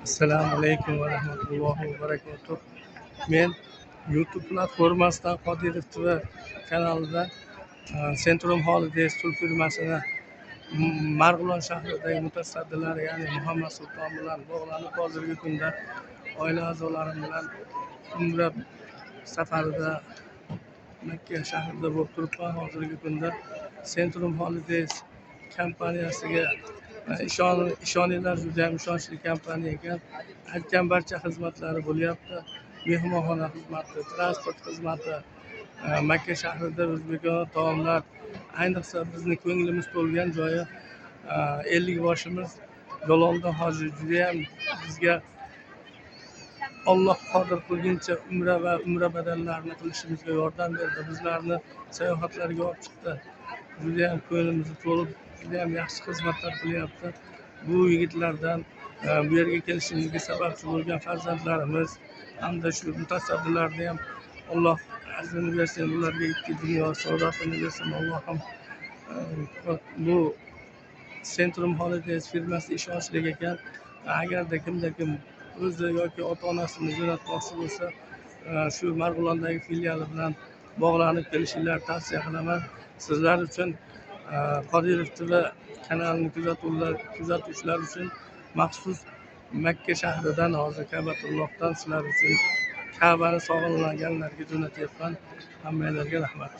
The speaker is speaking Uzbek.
Assalomu alaykum va rahmatullohi va barakatuh. Men YouTube platformasidan Qodirov TV kanalida Centrum Holidays tur firmasini Marg'ilon shahridagi mutasaddilar, ya'ni Muhammad Sulton bilan bog'lanib, hozirgi kunda oila a'zolarim bilan Umra safarida Makka shahrida bo'lib turibman. Hozirgi kunda Centrum Holidays kompaniyasiga ishoninglar, juda ham ishonchli kompaniya ekan. Aytgan barcha xizmatlari bo'lyapti. Mehmonxona xizmati, transport xizmati, Makka shahrida o'zbekona taomlar, ayniqsa bizni ko'nglimiz to'lgan joyi 50 boshimiz Jaloliddin hoji juda ham bizga Alloh qodir qilguncha umra badallarini qilishimizga yordam berdi. Bizlarni sayohatlarga olib chiqdi. Juda ham ko'nglimiz to'lib, juda ham yaxshi xizmatlar qilyapti. Bu yigitlardan bu yerga kelishimizga sababchi bo'lgan farzandlarimiz hamda shu mutasaddilarni ham Alloh ajrini bersin, ularga ikki dunyo saodatini bersin. Allohim bu Centrum Holidays firmasi ishonchli ekan. Agarda kim o'zi yoki ota-onasini jo'natmoqchi bo'lsa, shu Marg'ilondagi filiali bilan bog'lanib kelishinglarni tavsiya qilaman. Sizlar uchun Qodirov TV kanalini kuzatuvchilar uchun maxsus Makka shahridan, hozir Ka'batullohdan sizlar uchun Ka'bani sog'inganlarga jo'natyapman. Hammanglarga rahmat.